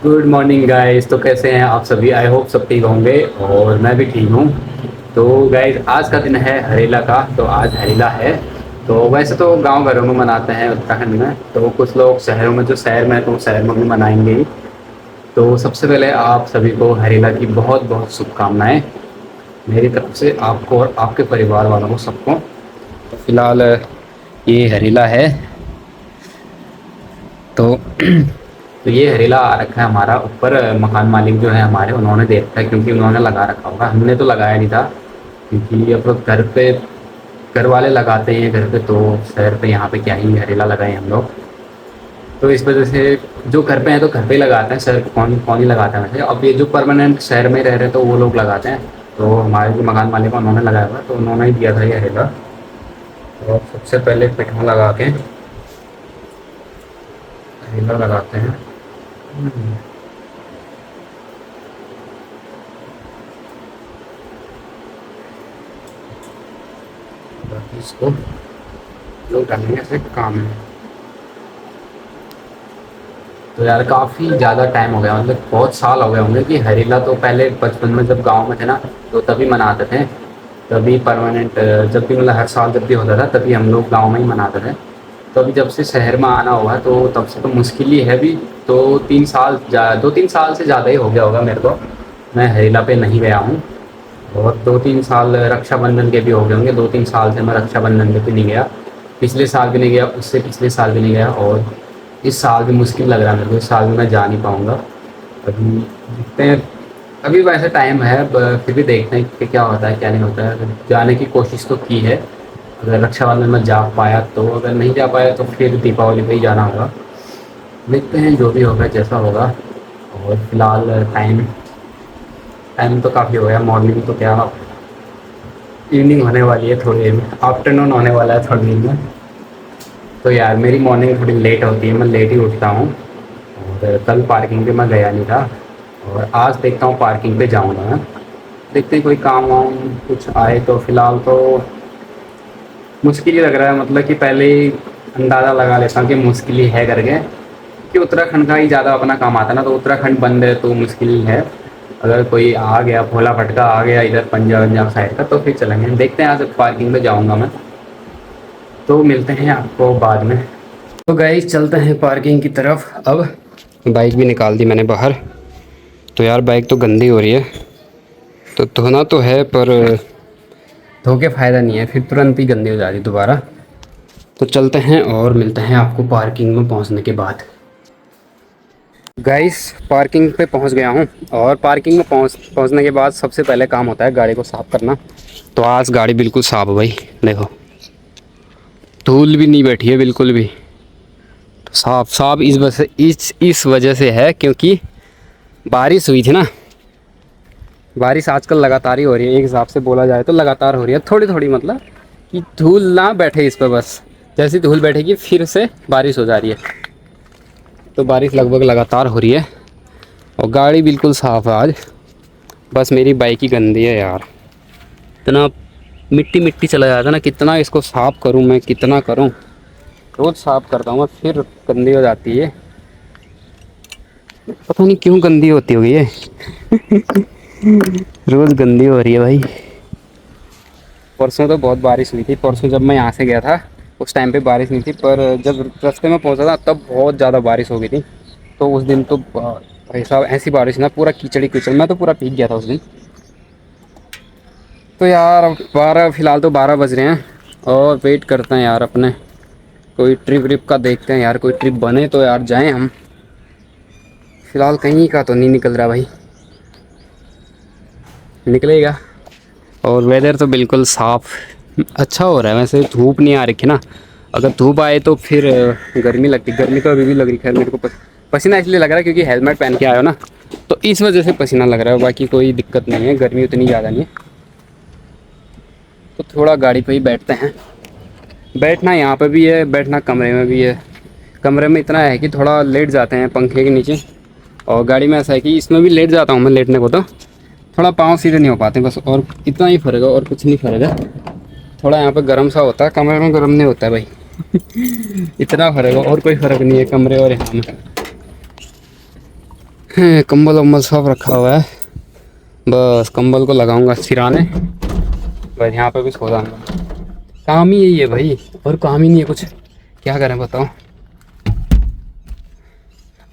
Good morning guys. तो कैसे हैं आप सभी? आई होप सब ठीक होंगे और मैं भी ठीक हूँ। तो गाइस आज का दिन है हरेला का। तो आज हरेला है। तो वैसे तो गांव घरों में मनाते हैं उत्तराखंड में, तो कुछ लोग शहरों में, जो शहर में है तो शहर में भी मनाएंगे ही। तो सबसे पहले आप सभी को हरेला की बहुत बहुत शुभकामनाएं मेरी तरफ से, आपको और आपके परिवार वालों को सबको। तो फिलहाल ये हरेला है। तो तो ये हरेला आ रखा है हमारा ऊपर। मकान मालिक जो है हमारे, उन्होंने दे रखा है क्योंकि उन्होंने लगा रखा होगा, हमने तो लगाया नहीं था। क्योंकि अब घर पे घर वाले लगाते हैं घर पे, तो शहर पे यहाँ पे क्या ही हरेला लगाए हम लोग। तो इस वजह से जो घर पे हैं तो घर पे ही लगाते हैं, शहर पे कौन कौन ही लगाता है वैसे। अब ये जो परमानेंट शहर में रह रहे हैं तो वो लोग लगाते हैं। तो हमारे जो मकान मालिक है उन्होंने लगाया हुआ है, तो उन्होंने ही दिया था ये हरेला। तो सबसे पहले पिठा लगा के हरेला लगाते हैं। बाकी इसको लोग डालेंगे ऐसे काम है। तो यार काफ़ी ज़्यादा टाइम हो गया, मतलब बहुत साल हो गए होंगे कि हरेला। तो पहले बचपन में जब गांव में थे ना, तो तभी मनाते थे। तभी परमानेंट, जब भी मतलब हर साल जब भी होता था तभी हम लोग गांव में ही मनाते थे। तो अभी जब से शहर में आना हुआ है तो तब से तो मुश्किल ही है भी। तो 3 साल 2-3 साल से ज़्यादा ही हो गया होगा मेरे को, मैं हरेला पे नहीं गया हूँ। और 2-3 साल रक्षाबंधन के भी हो गए होंगे। 2-3 साल से मैं रक्षाबंधन पे भी नहीं गया। पिछले साल भी नहीं गया, उससे पिछले साल भी नहीं गया, और इस साल भी मुश्किल लग रहा है मेरे को। इस साल भी मैं जा नहीं पाऊँगा। अभी देखते हैं। अभी वैसे टाइम है, फिर भी देखते हैं कि क्या होता है क्या नहीं होता है। जाने की कोशिश तो की है, अगर रक्षाबंधन में जा पाया तो। अगर नहीं जा पाया तो फिर दीपावली पे ही जाना होगा। देखते हैं जो भी होगा जैसा होगा। और फिलहाल टाइम टाइम तो काफ़ी हो गया। मॉर्निंग तो क्या, इवनिंग होने वाली है थोड़ी देर में, आफ्टरनून होने वाला है थोड़ी देर में। तो यार मेरी मॉर्निंग थोड़ी लेट होती है, मैं लेट ही उठता हूँ। और कल पार्किंग पे मैं गया नहीं था, और आज देखता हूँ पार्किंग पे जाऊँगा मैं। देखते हैं कोई काम वाम कुछ आए। तो फ़िलहाल तो मुश्किल ही लग रहा है, मतलब कि पहले ही अंदाज़ा लगा लेता हूँ कि मुश्किल ही है करके। कि उत्तराखंड का ही ज़्यादा अपना काम आता है ना, तो उत्तराखंड बंद है तो मुश्किल ही है। अगर कोई आ गया, भोला भटका आ गया इधर पंजाब पंजाब साइड का, तो फिर चलेंगे। देखते हैं, आज पार्किंग में जाऊँगा मैं। तो मिलते हैं आपको बाद में। तो गाइस चलते हैं पार्किंग की तरफ। अब बाइक भी निकाल दी मैंने बाहर। तो यार बाइक तो गंदी हो रही है, तो धोना तो है पर धो के फ़ायदा नहीं है, फिर तुरंत ही गंदी हो जाती है दोबारा। तो चलते हैं और मिलते हैं आपको पार्किंग में पहुंचने के बाद। गाइस पार्किंग पे पहुंच गया हूं, और पार्किंग में पहुंचने के बाद सबसे पहले काम होता है गाड़ी को साफ़ करना। तो आज गाड़ी बिल्कुल साफ़ है भाई, देखो धूल भी नहीं बैठी है बिल्कुल भी। तो साफ़ साफ़ इस वजह से है क्योंकि बारिश हुई थी ना। बारिश आजकल लगातार ही हो रही है, एक हिसाब से बोला जाए तो लगातार हो रही है, थोड़ी थोड़ी, मतलब कि धूल ना बैठे इस पर। बस जैसी धूल बैठेगी फिर से बारिश हो जा रही है। तो बारिश लगभग लगातार हो रही है, और गाड़ी बिल्कुल साफ़ है आज। बस मेरी बाइक ही गंदी है यार। इतना मिट्टी मिट्टी चला जाता है ना, कितना इसको साफ़ करूं मैं, कितना करूं। रोज़ साफ़ करता हूँ मैं, फिर गंदी हो जाती है। पता नहीं क्यों गंदी होती होगी ये। रोज़ गंदी हो रही है भाई। परसों तो बहुत बारिश हुई थी, परसों जब मैं यहाँ से गया था उस टाइम पे बारिश नहीं थी, पर जब रास्ते में पहुँचा था तब बहुत ज़्यादा बारिश हो गई थी। तो उस दिन तो भाई साहब ऐसी बारिश ना, पूरा कीचड़ ही कीचड़, मैं तो पूरा भीग गया था उस दिन। तो यार अब 12, फ़िलहाल तो 12 बज रहे हैं, और वेट करते हैं यार अपने कोई ट्रिप व्रिप का, देखते हैं यार कोई ट्रिप बने तो यार जाएं हम। फ़िलहाल कहीं का तो नहीं निकल रहा भाई, निकलेगा। और वेदर तो बिल्कुल साफ़ अच्छा हो रहा है, वैसे धूप नहीं आ रखी ना। अगर धूप आए तो फिर गर्मी लगती, गर्मी तो अभी भी लग रही है मेरे को। पसीना इसलिए लग रहा है क्योंकि हेलमेट पहन के आया हो ना, तो इस वजह से पसीना लग रहा है, बाकी कोई दिक्कत नहीं है, गर्मी उतनी ज़्यादा नहीं है। तो थोड़ा गाड़ी पे ही बैठते हैं। बैठना यहाँ पे भी है, बैठना कमरे में भी है। कमरे में इतना है कि थोड़ा लेट जाते हैं पंखे के नीचे, और गाड़ी में ऐसा है कि इसमें भी लेट जाता हूँ मैं, लेटने को तो थोड़ा पाँव सीधे नहीं हो पाते बस, और इतना ही फ़र्क है और कुछ नहीं फ़र्क है। थोड़ा यहाँ पे गर्म सा होता है, कमरे में गर्म नहीं होता है भाई। इतना फ़र्क है और कोई फ़र्क नहीं है कमरे और यहाँ में। कंबल वम्बल सब रखा हुआ है, बस कंबल को लगाऊंगा सिराने, बस यहाँ पे भी सो जाऊंगा। काम ही यही है भाई, और काम ही नहीं है कुछ, क्या करें बताओ।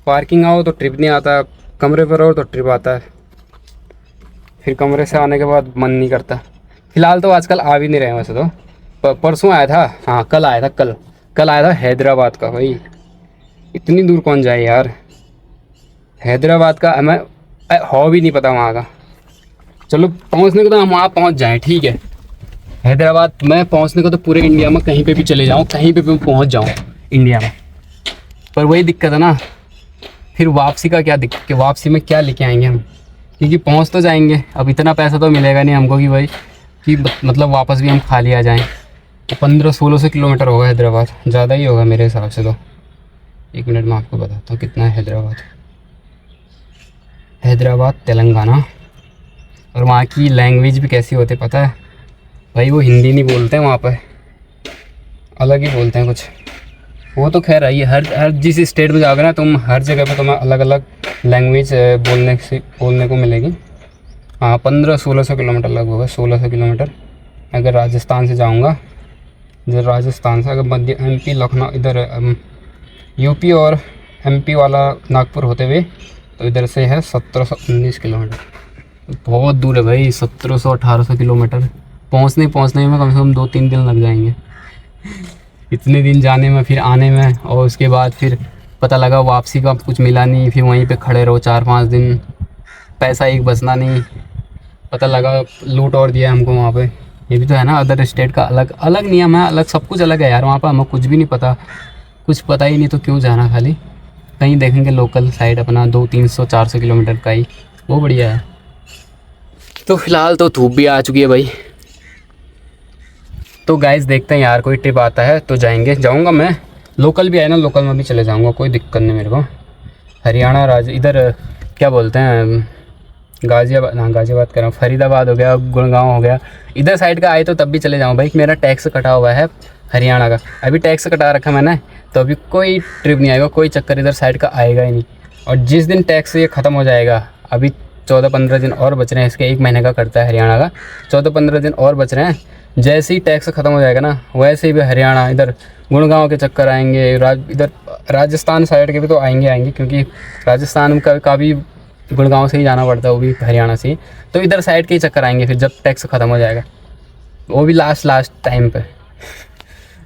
पार्किंग आओ तो ट्रिप नहीं आता, कमरे पर रहो तो ट्रिप आता है, फिर कमरे से आने के बाद मन नहीं करता। फ़िलहाल तो आजकल आ भी नहीं रहे वैसे तो, परसों आया था, हाँ कल आया था, कल आया था हैदराबाद का। भाई इतनी दूर कौन जाए यार, हैदराबाद का हमें हो भी नहीं पता वहाँ का। चलो पहुँचने को तो हम वहाँ पहुँच जाएँ, ठीक है। हैदराबाद में पहुँचने को तो पूरे इंडिया में कहीं पे भी चले जाऊँ, कहीं पे भी पहुँच जाऊँ इंडिया में, पर वही दिक्कत है ना, फिर वापसी का क्या दिक्कत, वापसी में क्या लेके आएंगे हम, क्योंकि पहुँच तो जाएंगे, अब इतना पैसा तो मिलेगा नहीं हमको कि भाई कि मतलब वापस भी हम खाली आ जाएँ। तो 1500-1600 किलोमीटर होगा हैदराबाद, ज़्यादा ही होगा मेरे हिसाब से तो। एक मिनट मैं आपको बताता हूँ कितना है हैदराबाद। हैदराबाद तेलंगाना, और वहाँ की लैंग्वेज भी कैसी होती है पता है भाई, वो हिंदी नहीं बोलते हैं वहाँ पर, अलग ही बोलते हैं कुछ। वो तो खैर आई है, हर जिस स्टेट में जाओगे ना तुम, हर जगह पे तुम्हें अलग अलग लैंग्वेज बोलने को मिलेगी। हाँ 1500-1600 किलोमीटर लगभग है, 1600 किलोमीटर। अगर राजस्थान से जाऊँगा, इधर राजस्थान से अगर मध्य MP लखनऊ, इधर UP और MP वाला नागपुर होते हुए, तो इधर से है 1719 किलोमीटर। बहुत दूर है भाई, 1700-1800 किलोमीटर। पहुँचने में कम से कम 2-3 दिन लग जाएंगे। इतने दिन जाने में, फिर आने में, और उसके बाद फिर पता लगा वापसी का कुछ मिला नहीं, फिर वहीं पे खड़े रहो 4-5 दिन, पैसा एक बचना नहीं, पता लगा लूट और दिया हमको वहाँ पे। ये भी तो है ना, अदर स्टेट का अलग अलग नियम है, अलग सब कुछ अलग है यार। वहाँ पर हमें कुछ भी नहीं पता, कुछ पता ही नहीं, तो क्यों जाना, खाली कहीं देखेंगे लोकल साइड अपना 200-300-400 किलोमीटर का ही, वो बढ़िया है। तो फिलहाल तो धूप भी आ चुकी है भाई, तो गाइस देखते हैं यार, कोई ट्रिप आता है तो जाऊंगा मैं। लोकल भी है ना, लोकल में भी चले जाऊंगा, कोई दिक्कत नहीं मेरे को। हरियाणा इधर क्या बोलते हैं, गाज़ियाबाद, हाँ गाज़ियाबाद कर रहा हूँ, फरीदाबाद हो गया, गुड़गांव हो गया, इधर साइड का आए तो तब भी चले जाऊँ भाई। मेरा टैक्स कटा हुआ है हरियाणा का, अभी टैक्स कटा रखा मैंने, तो अभी कोई ट्रिप नहीं आएगा, कोई चक्कर इधर साइड का आएगा ही नहीं। और जिस दिन टैक्स ये ख़त्म हो जाएगा, अभी 14-15 दिन और बच रहे हैं, इसके 1 महीने का करता है हरियाणा का, 14-15 दिन और बच रहे हैं। जैसे ही टैक्स ख़त्म हो जाएगा ना, वैसे ही भी हरियाणा, इधर गुड़गांव के चक्कर आएंगे, इधर राजस्थान साइड के भी तो आएंगे, क्योंकि राजस्थान का भी गुड़गांव से ही जाना पड़ता है, वो भी हरियाणा से ही, तो इधर साइड के ही चक्कर आएंगे फिर जब टैक्स ख़त्म हो जाएगा, वो भी लास्ट टाइम पे,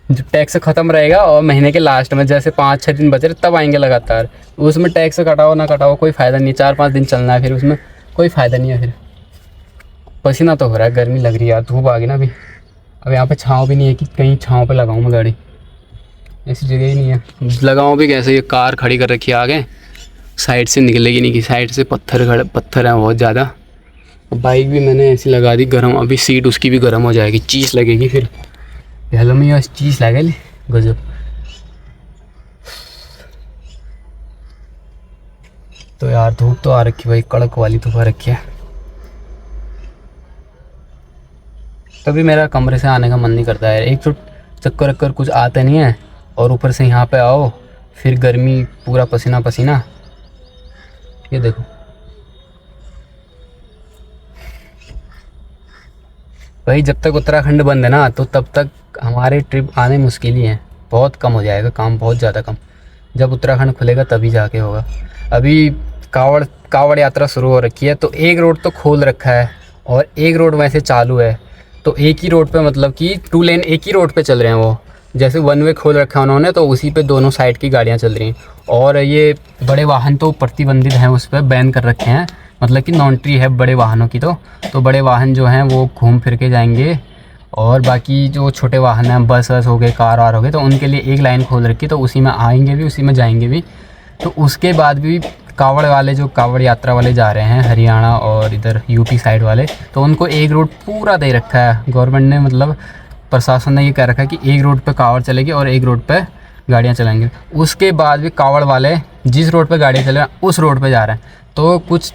जब टैक्स ख़त्म रहेगा और महीने के लास्ट में जैसे 5-6 दिन बचे तब आएंगे लगातार। उसमें टैक्स कटाओ ना कटाओ कोई फ़ायदा नहीं, 4-5 दिन चलना है, फिर उसमें कोई फ़ायदा नहीं है। फिर पसीना तो हो रहा है, गर्मी लग रही है यार, धूप आ गई ना अभी। अब यहाँ पे छाँव भी नहीं है कि कहीं छाँव पे लगाऊँ मैं गाड़ी, ऐसी जगह ही नहीं है। लगाऊँ भी कैसे, ये कार खड़ी कर रखी है आगे, साइड से निकलेगी नहीं, कि साइड से पत्थर हैं बहुत ज़्यादा। बाइक भी मैंने ऐसी लगा दी गर्म, अभी सीट उसकी भी गर्म हो जाएगी, चीज़ लगेगी फिर, हेलो में चीज़ लगे गजब। तो यार धूप तो आ रखी भाई, कड़क वाली धूप आ रखी है, तभी मेरा कमरे से आने का मन नहीं करता है। एक तो चक्कर वक्कर कुछ आते नहीं है, और ऊपर से यहाँ पे आओ फिर गर्मी, पूरा पसीना पसीना। ये देखो भाई, जब तक उत्तराखंड बंद है ना, तो तब तक हमारे ट्रिप आने मुश्किल ही है, बहुत कम हो जाएगा काम, बहुत ज़्यादा कम। जब उत्तराखंड खुलेगा तभी जाके होगा। अभी कावड़ यात्रा शुरू हो रखी है, तो एक रोड तो खोल रखा है और एक रोड वैसे चालू है, तो एक ही रोड पे, मतलब कि 2 लेन एक ही रोड पे चल रहे हैं। वो जैसे 1 वे खोल रखा है उन्होंने, तो उसी पे दोनों साइड की गाड़ियाँ चल रही हैं। और ये बड़े वाहन तो प्रतिबंधित हैं, उस पर बैन कर रखे हैं, मतलब कि नॉन्ट्री है बड़े वाहनों की। तो बड़े वाहन जो हैं वो घूम फिर के जाएंगे, और बाकी जो छोटे वाहन हैं, बस हो गए, कार वार हो गए, तो उनके लिए एक लाइन खोल रखी है, तो उसी में आएंगे भी, उसी में जाएंगे भी। तो उसके बाद भी कावड़ वाले, जो कावड़ यात्रा वाले जा रहे हैं हरियाणा और इधर UP साइड वाले, तो उनको एक रोड पूरा दे रखा है गवर्नमेंट ने, मतलब प्रशासन ने ये कह रखा है कि एक रोड पे कावड़ चलेगी और एक रोड पे गाड़ियाँ चलेंगे। उसके बाद भी कावड़ वाले जिस रोड पे गाड़ियाँ चल रहे हैं उस रोड पे जा रहे हैं। तो कुछ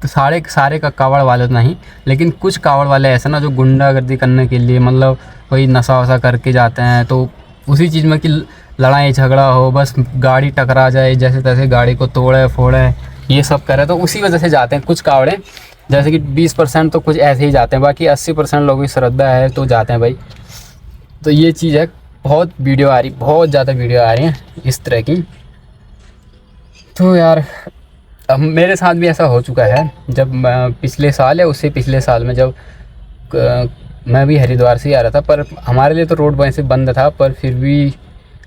सारे का कावड़ वाले तो नहीं, लेकिन कुछ कावड़ वाले ऐसे ना, जो गुंडागर्दी करने के लिए, मतलब कोई नशा वशा करके जाते हैं, तो उसी चीज़ में कि लड़ाई झगड़ा हो, बस गाड़ी टकरा जाए, जैसे तैसे गाड़ी को तोड़े फोड़े, ये सब करे, तो उसी वजह से जाते हैं कुछ कावड़े, जैसे कि 20% तो कुछ ऐसे ही जाते हैं, बाकी 80% लोगों की श्रद्धा है तो जाते हैं भाई। तो ये चीज़ है, बहुत वीडियो आ रही, बहुत ज़्यादा वीडियो आ रही हैं इस तरह की। तो यार अब मेरे साथ भी ऐसा हो चुका है, जब पिछले साल या उससे पिछले साल में जब मैं भी हरिद्वार से ही आ रहा था, पर हमारे लिए तो रोड वैसे बंद था, पर फिर भी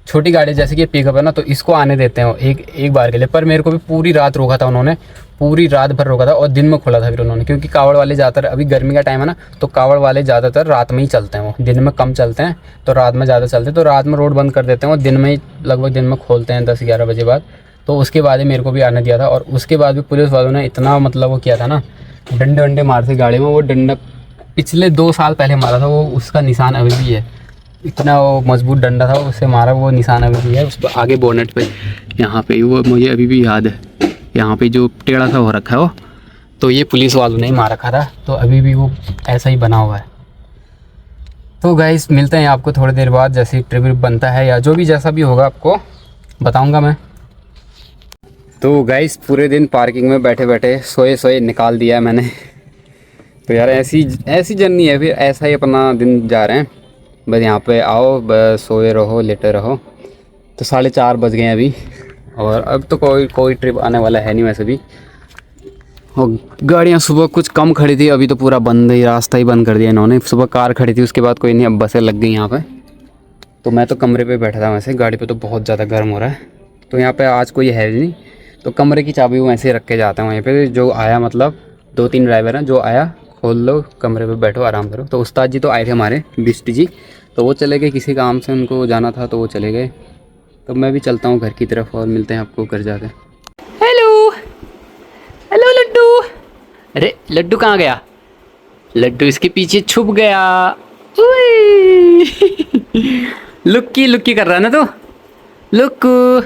छोटी गाड़ी जैसे कि पिकअप है ना, तो इसको आने देते हैं एक बार के लिए। पर मेरे को भी पूरी रात रोका था उन्होंने, पूरी रात भर रोका था, और दिन में खोला था फिर उन्होंने, क्योंकि कावड़ वाले ज़्यादातर, अभी गर्मी का टाइम है ना, तो कावड़ वाले ज़्यादातर रात में ही चलते हैं, वो दिन में कम चलते हैं, तो रात में ज़्यादा चलते हैं, तो रात में रोड बंद कर देते हैं, और दिन में ही लगभग दिन में खोलते हैं 10-11 बजे बाद। तो उसके बाद ही मेरे को भी आने दिया था, और उसके बाद भी पुलिस वालों ने इतना मतलब वो किया था ना, डंडे वंडे मारते गाड़ी में। वो डंडा पिछले 2 साल पहले मारा था, वो उसका निशान अभी भी है, इतना वो मजबूत डंडा था, उससे मारा, वो निशान अभी भी है उस पर आगे बोनेट पे, यहाँ पे वो मुझे अभी भी याद है, यहाँ पे जो टेढ़ा सा हो रखा है वो, तो ये पुलिस वालों ने ही मार रखा था, तो अभी भी वो ऐसा ही बना हुआ है। तो गाइस मिलते हैं आपको थोड़ी देर बाद, जैसे ट्रिप बनता है या जो भी जैसा भी होगा आपको बताऊँगा मैं। तो गाइस पूरे दिन पार्किंग में बैठे बैठे सोए निकाल दिया है मैंने। तो यार ऐसी जर्नी है, फिर ऐसा ही अपना दिन जा रहे हैं, बस यहाँ पे आओ, बस सोए रहो, लेटे रहो। तो 4:30 बज गए हैं अभी, और अब तो कोई ट्रिप आने वाला है नहीं वैसे भी। और गाड़ियाँ सुबह कुछ कम खड़ी थी, अभी तो पूरा बंद ही, रास्ता ही बंद कर दिया इन्होंने। सुबह कार खड़ी थी, उसके बाद कोई नहीं, अब बसें लग गई यहाँ पे। तो मैं तो कमरे पे बैठा था, वैसे गाड़ी पे तो बहुत ज़्यादा गर्म हो रहा है, तो यहाँ पे आज कोई है नहीं, तो कमरे की चाबी वो ऐसे ही रख के जाता हूँ वहीं पे। जो आया, मतलब 2-3 ड्राइवर हैं, जो आया खोल लो, कमरे पे बैठो, आराम करो। तो उस्ताद जी तो आए थे हमारे, बिष्ट जी, तो वो चले गए किसी काम से, उनको जाना था तो वो चले गए। तो मैं भी चलता हूँ घर की तरफ, और मिलते हैं आपको घर जाके। हेलो हेलो लड्डू, अरे लड्डू कहाँ गया? लड्डू इसके पीछे छुप गया। लुक्की लुक्की कर रहा है ना तो, लुक्कू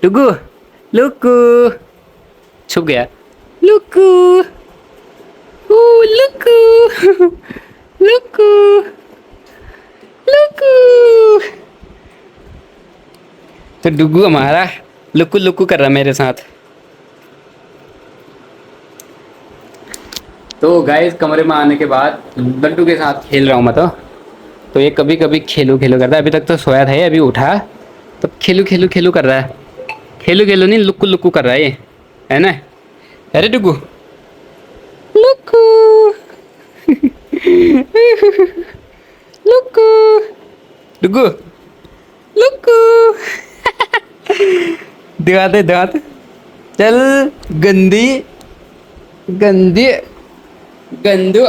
डुगू, लुक्कू छुप गया, लुक्कू लुक्कू लुक्कू लुक्कू। तो डुगू हमारा लुक्कू लुक्कू कर रहा है मेरे साथ। तो गाइस कमरे में आने के बाद लड्डू के साथ खेल रहा हूँ मैं, तो ये कभी कभी खेलू खेलू करता है। अभी तक तो सोया था ये, अभी उठा तो खेलू खेलू खेलू कर रहा है, खेलू खेलू नहीं, लुक्कू लुक्कू कर रहा है ये, है ना? अरे डुगू लुक्कू लुक्कू डुगू लुक्कू। दिखाते चल, गंदी गंदी गंदू।